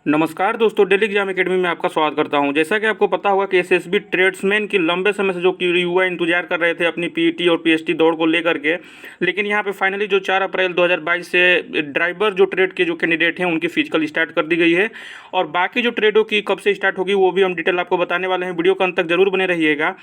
नमस्कार दोस्तों, daily exam academy में आपका स्वागत करता हूं। जैसा कि आपको पता होगा कि एसएसबी ट्रेड्समैन की लंबे समय से जो कि युवा इंतजार कर रहे थे अपनी पीईटी और पीएचटी दौड़ को लेकर के, लेकिन यहां पे फाइनली जो 4 अप्रैल 2022 से ड्राइवर जो ट्रेड के जो कैंडिडेट हैं उनकी फिजिकल स्टार्ट कर दी गई है। और बाकी जो ट्रेडों की कब से स्टार्ट होगी वो भी हम डिटेल आपको बताने वाले हैं। वीडियो का अंत तक जरूर बने रहिएगा।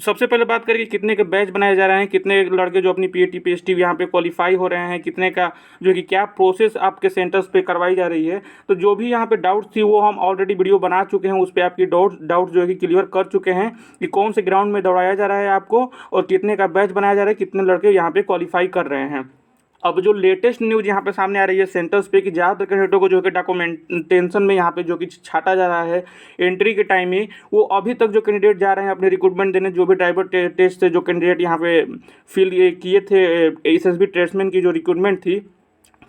सबसे पहले बात करें कि कितने के बैच बनाए जा रहे हैं, कितने लड़के जो अपनी पीईटी पीएचटी यहाँ पे क्वालिफाई हो रहे हैं, कितने का जो कि क्या प्रोसेस आपके सेंटर्स पे करवाई जा रही है। तो जो भी यहाँ पे डाउट्स थी वो हम ऑलरेडी वीडियो बना चुके हैं, उस पर आपकी डाउट जो है कि क्लियर कर चुके हैं कि कौन से ग्राउंड में दौड़ाया जा रहा है आपको और कितने का बैच बनाया जा रहा है, कितने लड़के यहाँ पे क्वालिफाई कर रहे हैं। अब जो लेटेस्ट न्यूज़ यहाँ पे सामने आ रही है सेंटर्स पे कि ज़्यादातर कैंडिडेटों को जो कि डॉक्यूमेंटेशन में यहाँ पे जो कि छाटा जा रहा है एंट्री के टाइम में, वो अभी तक जो कैंडिडेट जा रहे हैं अपने रिक्रूटमेंट देने, जो भी ड्राइवर टेस्ट से जो कैंडिडेट यहाँ पे फिल किए थे एसएसबी ट्रेड्समैन की जो रिक्रूटमेंट थी,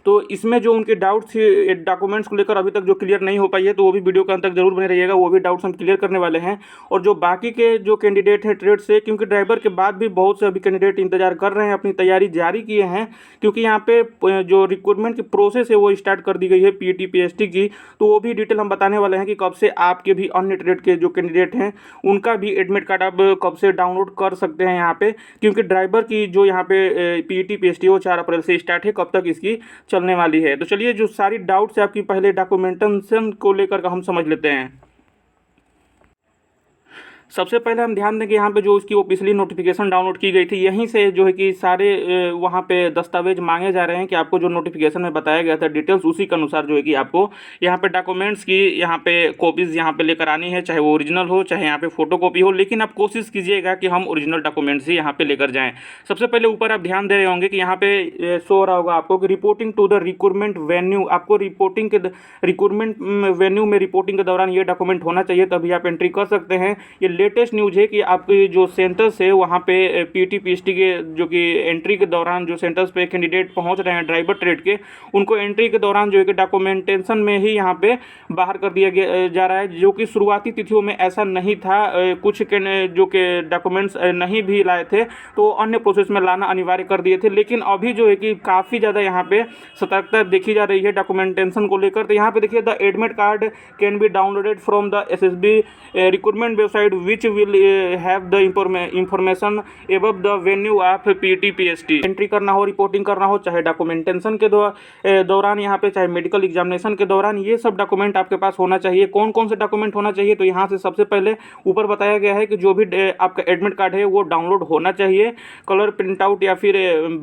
तो इसमें जो उनके डाउट्स थे डॉक्यूमेंट्स को लेकर अभी तक जो क्लियर नहीं हो पाई है, तो वो भी वीडियो के अंत तक जरूर बने रहिएगा। वो भी डाउट्स हम क्लियर करने वाले हैं। और जो बाकी के जो कैंडिडेट हैं ट्रेड से, क्योंकि ड्राइवर के बाद भी बहुत से अभी कैंडिडेट इंतजार कर रहे हैं, अपनी तैयारी जारी किए हैं, क्योंकि यहाँ पे जो रिक्रूटमेंट की प्रोसेस है वो स्टार्ट कर दी गई है पीईटी पीएचटी की। तो वो भी डिटेल हम बताने वाले हैं कि कब से आपके भी अन्य ट्रेड के जो कैंडिडेट हैं उनका भी एडमिट कार्ड आप कब से डाउनलोड कर सकते हैं यहाँ पे, क्योंकि ड्राइवर की जो यहाँ पे पीईटी पीएचटी वो 4 अप्रैल से स्टार्ट है, कब तक इसकी चलने वाली है। तो चलिए जो सारी डाउट्स है आपकी पहले डॉक्यूमेंटेशन को लेकर हम समझ लेते हैं। सबसे पहले हम ध्यान दें कि यहाँ पे जो इसकी वो पिछली नोटिफिकेशन डाउनलोड की गई थी, यहीं से जो है कि सारे वहाँ पे दस्तावेज मांगे जा रहे हैं कि आपको जो नोटिफिकेशन में बताया गया था डिटेल्स, उसी के अनुसार जो है कि आपको यहाँ पे डॉक्यूमेंट्स की यहाँ पे कॉपीज़ यहाँ पे लेकर आनी है, चाहे वो ओरिजिनल हो चाहे यहाँ पे फोटो कॉपी हो, लेकिन आप कोशिश कीजिएगा कि हम ओरिजिनल डॉक्यूमेंट्स ही यहाँ पे लेकर जाएँ। सबसे पहले ऊपर आप ध्यान दे रहे होंगे कि यहाँ पे शो हो रहा होगा आपको कि reporting to the recruitment venue, आपको रिपोर्टिंग के रिक्रूटमेंट वेन्यू में रिपोर्टिंग के दौरान ये डॉक्यूमेंट होना चाहिए, तभी आप एंट्री कर सकते हैं। ये लेटेस्ट न्यूज़ है कि आपके जो सेंटर्स है वहाँ पे पीटी पीएचटी के जो कि एंट्री के दौरान जो सेंटर्स पे कैंडिडेट पहुँच रहे हैं ड्राइवर ट्रेड के, उनको एंट्री के दौरान जो है कि डॉक्यूमेंटेशन में ही यहाँ पे बाहर कर दिया जा रहा है, जो कि शुरुआती तिथियों में ऐसा नहीं था। कुछ जो कि डॉक्यूमेंट्स नहीं भी लाए थे तो अन्य प्रोसेस में लाना अनिवार्य कर दिए थे, लेकिन अभी जो है कि काफ़ी ज़्यादा यहाँ पे सतर्कता देखी जा रही है डॉक्यूमेंटेशन को लेकर। तो यहाँ पे देखिए the admit card can be downloaded from the SSB recruitment website which will have the information above the venue of PT PHT. Entry करना हो, रिपोर्टिंग करना हो, चाहे डॉक्यूमेंटेशन के दौरान यहाँ पे, चाहे मेडिकल एग्जामिनेशन के दौरान, ये सब डॉक्यूमेंट आपके पास होना चाहिए। कौन कौन से डॉक्यूमेंट होना चाहिए, तो यहाँ से सबसे पहले ऊपर बताया गया है कि जो भी आपका एडमिट कार्ड है वो डाउनलोड होना चाहिए। कलर प्रिंट आउट या फिर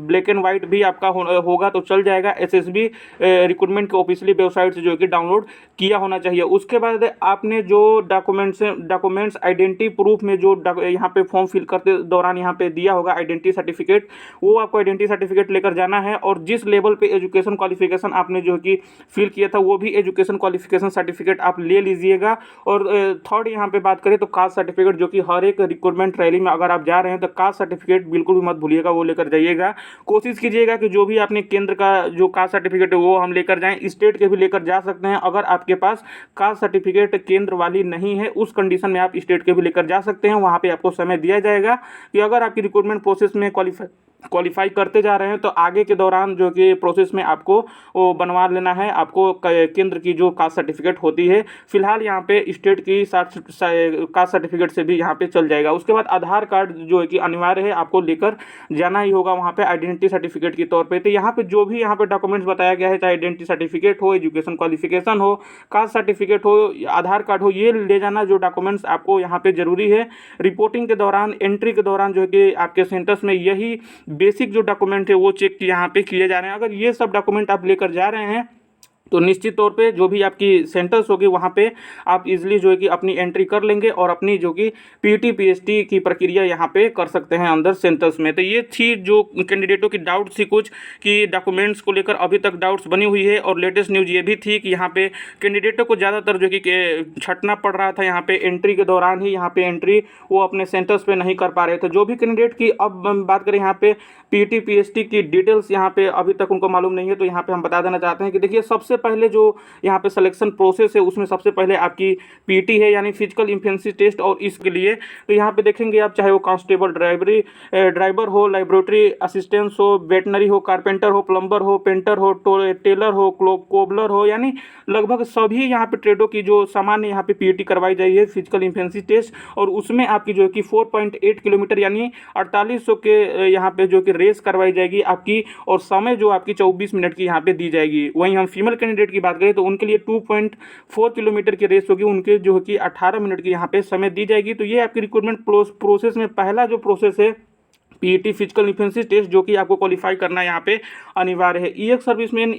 ब्लैक एंड व्हाइट भी आपका होगा तो चल जाएगा। एसएसबी रिक्रूटमेंट के ऑफिशियली वेबसाइट से जो है कि डाउनलोड किया होना चाहिए। उसके बाद आपने जो डॉक्यूमेंट्स आइडेंटिटी प्रूफ में जो यहाँ पे फॉर्म फिल करते दौरान यहाँ पे दिया होगा आइडेंटिटी सर्टिफिकेट, वो आपको आइडेंटिटी सर्टिफिकेट लेकर जाना है। और जिस लेवल पे एजुकेशन क्वालिफिकेशन आपने जो कि फिल किया था वो भी एजुकेशन क्वालिफिकेशन सर्टिफिकेट आप ले लीजिएगा। और थर्ड यहाँ पे बात करें तो कास्ट सर्टिफिकेट, जो कि हर एक रिक्रूटमेंट रैली में अगर आप जा रहे हैं तो कास्ट सर्टिफिकेट बिल्कुल भी मत भूलिएगा, वो लेकर जाइएगा। कोशिश कीजिएगा कि जो भी आपने केंद्र का जो कास्ट सर्टिफिकेट है वो हम लेकर जाएं। स्टेट के भी लेकर जा सकते हैं, अगर आपके पास कास्ट सर्टिफिकेट केंद्र वाली नहीं है उस कंडीशन में आप स्टेट के भी लेकर जा सकते हैं। वहाँ पे आपको समय दिया जाएगा कि अगर आपकी रिक्रूटमेंट प्रोसेस में क्वालिफाई करते जा रहे हैं तो आगे के दौरान जो कि प्रोसेस में आपको वो बनवा लेना है, आपको केंद्र की जो कास्ट सर्टिफिकेट होती है। फिलहाल यहाँ पे स्टेट की कास्ट सर्टिफिकेट से भी यहाँ पे चल जाएगा। उसके बाद आधार कार्ड जो है कि अनिवार्य है, आपको लेकर जाना ही होगा वहाँ पे आइडेंटिटी सर्टिफिकेट के तौर पे। तो यहाँ पे जो भी यहाँ पे डॉक्यूमेंट्स बताया गया है, चाहे आइडेंटिटी सर्टिफिकेट हो, एजुकेशन क्वालिफिकेशन हो, कास्ट सर्टिफिकेट हो, आधार कार्ड हो, ये ले जाना जो डॉक्यूमेंट्स आपको यहाँ पे जरूरी है। रिपोर्टिंग के दौरान, एंट्री के दौरान जो है कि आपके सेंटर्स में यही बेसिक जो डॉक्यूमेंट है वो चेक यहाँ पे किए जा रहे हैं। अगर ये सब डॉक्यूमेंट आप लेकर जा रहे हैं तो निश्चित तौर पे जो भी आपकी सेंटर्स होगी वहाँ पे आप इजीली जो है कि अपनी एंट्री कर लेंगे और अपनी जो कि पीटी पीएचटी की प्रक्रिया यहाँ पे कर सकते हैं अंदर सेंटर्स में। तो ये थी जो कैंडिडेटों की डाउट थी कुछ कि डॉक्यूमेंट्स को लेकर अभी तक डाउट्स बनी हुई है। और लेटेस्ट न्यूज़ ये भी थी कि यहाँ पे कैंडिडेटों को ज़्यादातर जो कि छटना पड़ रहा था यहाँ पे एंट्री के दौरान ही, यहाँ पे एंट्री वो अपने सेंटर्स पर नहीं कर पा रहे थे। जो भी कैंडिडेट की अब बात करें यहाँ पे पीटी पीएचडी की डिटेल्स यहाँ पे अभी तक उनको मालूम नहीं है, तो यहाँ पे हम बता देना चाहते हैं कि देखिए सबसे पहले जो यहाँ पे सिलेक्शन प्रोसेस है उसमें सबसे पहले आपकी पीटी है यानी फिजिकल इफिशिएंसी टेस्ट। और इसके लिए तो यहाँ पे देखेंगे आप, चाहे वो कांस्टेबल ड्राइवर हो, लाइब्रेटरी असिस्टेंस हो, वेटनरी हो, कारपेंटर हो, प्लम्बर हो, पेंटर हो, टेलर हो, कोबलर हो, यानी लगभग सभी यहाँ पे ट्रेडों की जो सामान्य यहाँ पे पीटी करवाई जाएगी है फिजिकल इफिशिएंसी टेस्ट। और उसमें आपकी जो है कि 4.8 किलोमीटर यानी 4800 के यहाँ पे जो कि रेस करवाई जाएगी आपकी, और समय जो आपकी 24 मिनट की यहाँ पे दी जाएगी। वहीं हम फीमेल कैंडिडेट की बात करें तो उनके लिए 2.4 किलोमीटर की रेस होगी, उनके जो है कि 18 मिनट की यहाँ पे समय दी जाएगी। तो ये आपकी रिक्रूटमेंट प्रोसेस में पहला जो प्रोसेस है पीईटी फिजिकल इफिशिएंसी टेस्ट, जो कि आपको क्वालिफाई करना यहाँ पे अनिवार्य है। ईएक्स सर्विसमैन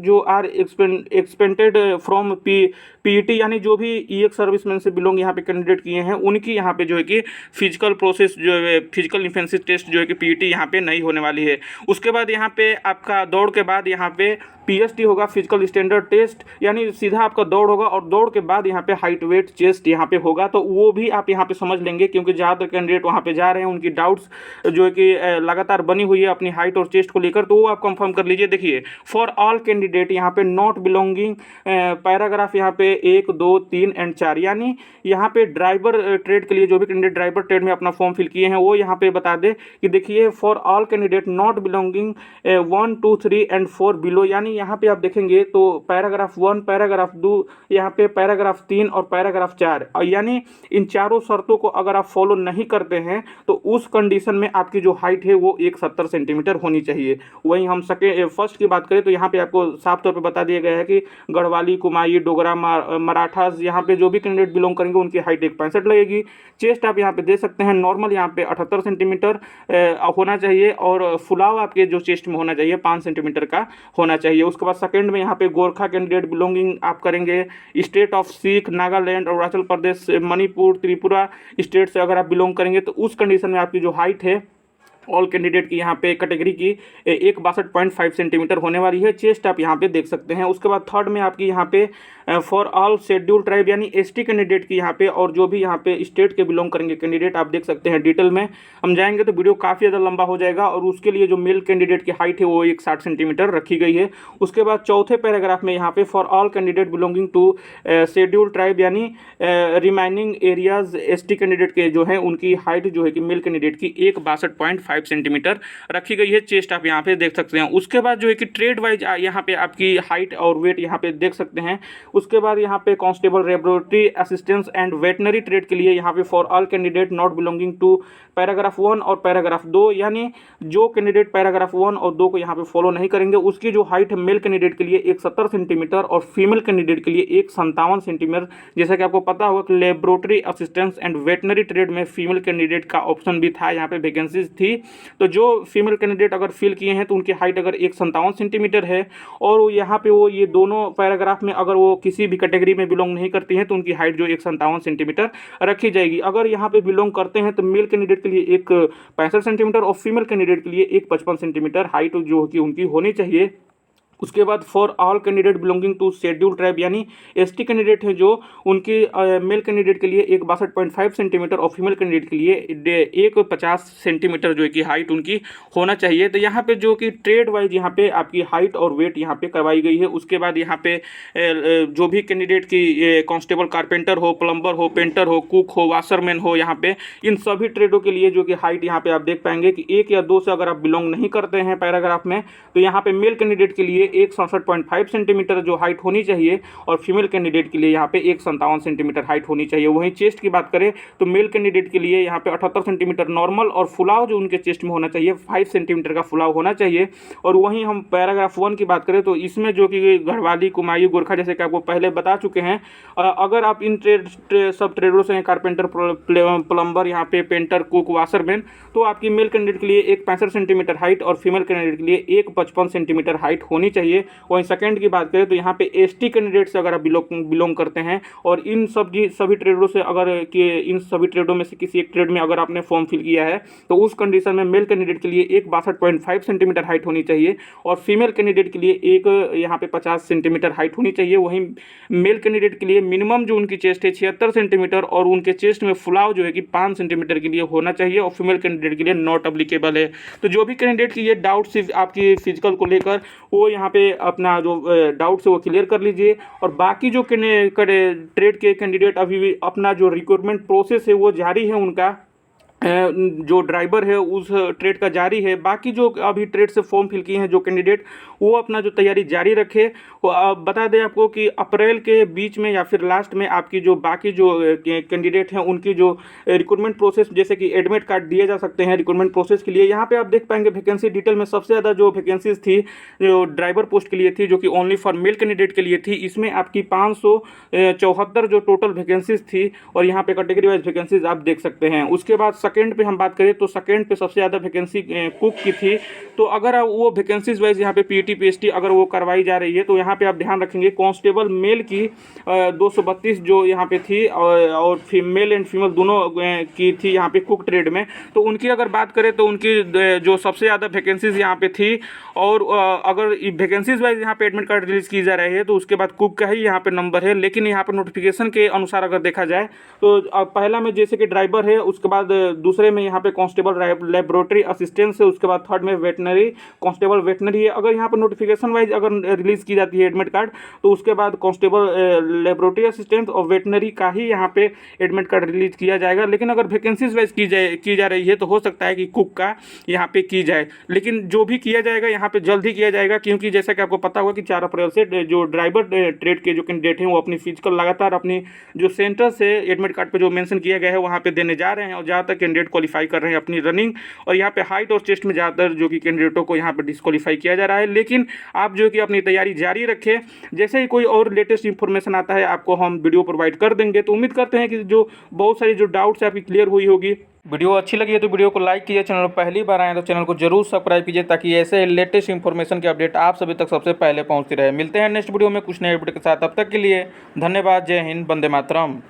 जो आर एक्सपेंटेड फ्रॉम पीईटी, यानी जो भी ईएक्स सर्विसमैन से बिलोंग यहाँ पे कैंडिडेट किए हैं उनकी यहाँ पे जो है कि फिजिकल प्रोसेस जो है फिजिकल इफिशिएंसी टेस्ट जो है कि पीईटी यहाँ पे नहीं होने वाली है। उसके बाद यहाँ पे आपका दौड़ के बाद यहाँ पे पीएसटी होगा, फिजिकल स्टैंडर्ड टेस्ट, यानी सीधा आपका दौड़ होगा और दौड़ के बाद यहाँ पे हाइट वेट चेस्ट यहाँ पे होगा। तो वो भी आप यहाँ पे समझ लेंगे, क्योंकि ज़्यादातर कैंडिडेट वहाँ पे जा रहे हैं, उनकी डाउट्स जो है कि लगातार बनी हुई है अपनी हाइट और चेस्ट को लेकर, तो वो आप कंफर्म कर लीजिए। देखिए फॉर ऑल कैंडिडेट यहाँ पे नॉट बिलोंगिंग पैराग्राफ यहाँ पे 1, 2, 3 एंड 4, यानी यहाँ पे ड्राइवर ट्रेड के लिए जो भी कैंडिडेट ड्राइवर ट्रेड में अपना फॉर्म फिल किए हैं वो यहाँ पे बता दे कि देखिए for all candidate not belonging 1, 2, 3 and 4 below, यानी यहाँ पे आप देखेंगे तो पैराग्राफ 1, पैराग्राफ 2, यहाँ पे पैराग्राफ 3 और पैराग्राफ 4, यानी इन चारों शर्तों को अगर आप फॉलो नहीं करते हैं तो उस कंडीशन में आपकी जो हाइट है वो 170 सेंटीमीटर होनी चाहिए। वहीं हम फर्स्ट की बात करें तो यहाँ पे आपको साफ तौर पे बता दिया गया है कि गढ़वाली, कुमाई, डोगरा, मराठास, यहाँ पे जो भी कैंडिडेट बिलोंग करेंगे उनकी हाइट 165 लगेगी। चेस्ट आप यहाँ पे दे सकते हैं नॉर्मल यहाँ पे 78 सेंटीमीटर होना चाहिए, और फुलाव आपके जो चेस्ट में होना चाहिए 5 सेंटीमीटर का होना चाहिए। उसके बाद सेकंड में यहाँ पे गोरखा कैंडिडेट बिलोंगिंग आप करेंगे state of Sikh, Nagaland, Arunachal Pradesh, Manipur, Tripura state से अगर आप बिलोंग करेंगे तो उस कंडीशन में आपकी जो हाइट है ऑल कैंडिडेट की यहाँ पे कैटेगरी की 162.5 सेंटीमीटर होने वाली है। चेस्ट आप यहाँ पे देख सकते हैं। उसके बाद थर्ड में आपकी यहाँ पे फॉर ऑल शेड्यूल ट्राइब यानी एसटी कैंडिडेट की यहाँ पे, और जो भी यहाँ पे स्टेट के बिलोंग करेंगे कैंडिडेट आप देख सकते हैं। डिटेल में हम जाएंगे तो वीडियो काफ़ी ज़्यादा लंबा हो जाएगा, और उसके लिए जो मेल कैंडिडेट की हाइट है वो 160 सेंटीमीटर रखी गई है। उसके बाद चौथे पैराग्राफ में यहाँ पे for all candidate belonging to schedule tribe यानी रिमाइनिंग एरियाज एसटी कैंडिडेट के जो है उनकी हाइट जो है कि मेल कैंडिडेट की 162.5 सेंटीमीटर रखी गई है। चेस्ट आप यहाँ पे देख सकते हैं। उसके बाद जो है कि ट्रेड वाइज यहाँ पे आपकी हाइट और वेट यहाँ पे देख सकते हैं। उसके बाद यहाँ पे constable, laboratory assistance and veterinary trade के लिए यहाँ पे for all candidate not belonging to paragraph 1 और पैराग्राफ 2, यानी जो कैंडिडेट पैराग्राफ 1 और 2 को यहाँ पे फॉलो नहीं करेंगे उसकी जो हाइट है मेल कैंडिडेट के लिए 170 सेंटीमीटर और फीमेल कैंडिडेट के लिए 157 सेंटीमीटर। जैसा कि आपको पता होगा कि laboratory assistance and veterinary trade में फीमेल कैंडिडेट का ऑप्शन भी था, यहाँ पे वैकेंसीज थी। तो जो फीमेल कैंडिडेट अगर फिल किए हैं तो उनकी हाइट अगर 157 सेंटीमीटर है, और यहाँ पे वो ये दोनों पैराग्राफ में अगर वो किसी भी कैटेगरी में बिलोंग नहीं करती हैं तो उनकी हाइट जो 157 सेंटीमीटर रखी जाएगी। अगर यहाँ पे बिलोंग करते हैं तो मेल कैंडिडेट के लिए 165 सेंटीमीटर और फीमेल कैंडिडेट के लिए 155 सेंटीमीटर हाइट जो कि उनकी होनी चाहिए। उसके बाद for all candidate belonging to schedule tribe यानी एसटी कैंडिडेट है जो उनकी मेल कैंडिडेट के लिए 162.5 सेंटीमीटर और फीमेल कैंडिडेट के लिए 150 सेंटीमीटर जो है कि हाइट उनकी होना चाहिए। तो यहाँ पे जो कि ट्रेड वाइज यहाँ पे आपकी हाइट और वेट यहाँ पे करवाई गई है। उसके बाद यहाँ पे जो भी कैंडिडेट की कांस्टेबल, कारपेंटर हो, प्लम्बर हो, पेंटर हो, कुक हो, वाशरमैन हो, यहाँ पे इन सभी ट्रेडों के लिए जो कि हाइट यहाँ पे आप देख पाएंगे कि 1 या 2 से अगर आप बिलोंग नहीं करते हैं पैराग्राफ में तो यहाँ पे मेल कैंडिडेट के लिए 167.5 सेंटीमीटर जो हाइट होनी चाहिए, और फीमेल कैंडिडेट के लिए यहाँ पे 157 सेंटीमीटर हाइट होनी चाहिए। वहीं चेस्ट की बात करें तो मेल कैंडिडेट के लिए यहाँ पे 78 सेंटीमीटर नॉर्मल, और फुलाव जो उनके चेस्ट में होना चाहिए 5 सेंटीमीटर का फुलाव होना चाहिए। और वहीं हम पैराग्राफ 1 की बात करें तो इसमें जो कि गढ़वाली, कुमाई, गोरखा जैसे कि आपको पहले बता चुके हैं, अगर आप इन सब ट्रेडों से कारपेंटर, प्लम्बर, यहाँ पे पेंटर, कुक, वाशरमैन, तो आपकी मेल कैंडिडेट के लिए 165 सेंटीमीटर हाइट और फीमेल कैंडिडेट के लिए 155 सेंटीमीटर हाइट होनी चाहिए। चाहिए। वहीं सेकंड की बात करें तो यहाँ पे एसटी कैंडिडेट से अगर आप बिलोंग करते हैं और इन सभी ट्रेडों से इन सभी ट्रेडों में से किसी एक ट्रेड में अगर आपने फॉर्म फिल किया है तो उस कंडीशन में मेल कैंडिडेट के लिए एक 62.5 सेंटीमीटर हाइट होनी चाहिए और फीमेल कैंडिडेट के लिए एक यहाँ पे 50 सेंटीमीटर हाइट होनी चाहिए। वहीं मेल कैंडिडेट के लिए मिनिमम जो उनकी चेस्ट है 76 सेंटीमीटर और उनके चेस्ट में फुलाव जो है कि 5 सेंटीमीटर के लिए होना चाहिए और फीमेल कैंडिडेट के लिए नॉट अप्लीकेबल है। तो जो भी कैंडिडेट की ये डाउट्स आपकी फिजिकल को लेकर वो यहाँ पे अपना जो डाउट्स है वो क्लियर कर लीजिए और बाकी जो ट्रेड के कैंडिडेट अभी भी अपना जो रिक्रूटमेंट प्रोसेस है वो जारी है, उनका जो ड्राइवर है उस ट्रेड का जारी है। बाकी जो अभी ट्रेड से फॉर्म फिल किए हैं जो कैंडिडेट वो अपना जो तैयारी जारी रखे। बता दें आपको कि अप्रैल के बीच में या फिर लास्ट में आपकी जो बाकी जो कैंडिडेट हैं उनकी जो रिक्रूटमेंट प्रोसेस जैसे कि एडमिट कार्ड दिए जा सकते हैं रिक्रूटमेंट प्रोसेस के लिए। यहाँ पे आप देख पाएंगे वैकेंसी डिटेल में सबसे ज़्यादा जो वैकेंसीज थी जो ड्राइवर पोस्ट के लिए थी जो कि ओनली फॉर मेल कैंडिडेट के लिए थी, इसमें आपकी 574 जो टोटल वैकेंसीज थी और यहाँ पे कैटेगरी वाइज वैकेंसीज आप देख सकते हैं। उसके बाद सेकंड पे हम बात करें तो सेकंड पे सबसे ज़्यादा वैकेंसी कुक की थी। तो अगर वो वैकेंसीज वाइज यहाँ पे पीटी पीएसटी अगर वो करवाई जा रही है तो यहाँ पे आप ध्यान रखेंगे कांस्टेबल मेल की 232 जो यहाँ पे थी और मेल एंड फीमेल दोनों की थी यहाँ पे कुक ट्रेड में। तो उनकी अगर बात करें तो उनकी जो सबसे ज़्यादा वैकेंसीज यहाँ पे थी और अगर वैकेंसीज वाइज यहाँ पे एडमिट कार्ड रिलीज की जा रही है तो उसके बाद कुक का ही यहाँ पे नंबर है। लेकिन यहाँ पर नोटिफिकेशन के अनुसार अगर देखा जाए तो पहला में जैसे कि ड्राइवर है, उसके बाद दूसरे में यहाँ पे कांस्टेबल लेबोरेटरी असिस्टेंट है, उसके बाद थर्ड में वेटनरी कांस्टेबल वेटनरी है। अगर यहाँ पर नोटिफिकेशन वाइज अगर रिलीज की जाती है एडमिट कार्ड तो उसके बाद कांस्टेबल लेबोरेटरी असिस्टेंट और वेटनरी का ही यहाँ पे एडमिट कार्ड रिलीज किया जाएगा। लेकिन अगर वैकेंसीज वाइज की जा रही है तो हो सकता है कि कुक का यहाँ पे की जाए, लेकिन जो भी किया जाएगा यहाँ पे जल्द ही किया जाएगा क्योंकि जैसा कि आपको पता होगा कि 4 अप्रैल से जो ड्राइवर ट्रेड के जो कैंडिडेट हैं वो अपनी फिजिकल लगातार अपनी जो सेंटर से एडमिट कार्ड पे जो मेंशन किया गया है वहाँ पे देने जा रहे हैं और ज़्यादातर कैंडिडेट क्वालिफाई कर रहे हैं अपनी रनिंग और यहाँ पे हाइट और चेस्ट में ज़्यादातर जो कि कैंडिडेटों को यहाँ पे डिस्क्वालीफाई किया जा रहा है। लेकिन आप जो कि अपनी तैयारी जारी रखें, जैसे ही कोई और लेटेस्ट इन्फॉर्मेशन आता है आपको हम वीडियो प्रोवाइड कर देंगे। तो उम्मीद करते हैं कि जो बहुत सारी जो डाउट्स आपकी क्लियर हुई होगी। वीडियो अच्छी लगी है तो वीडियो को लाइक कीजिए, चैनल पर पहली बार आए तो चैनल को जरूर सब्सक्राइब कीजिए ताकि ऐसे लेटेस्ट इन्फॉर्मेशन के अपडेट आप सभी तक सबसे पहले पहुंचती रहे। मिलते हैं नेक्स्ट वीडियो में कुछ नए अपडेट के साथ, तब तक के लिए धन्यवाद। जय हिंद, वंदे मातरम।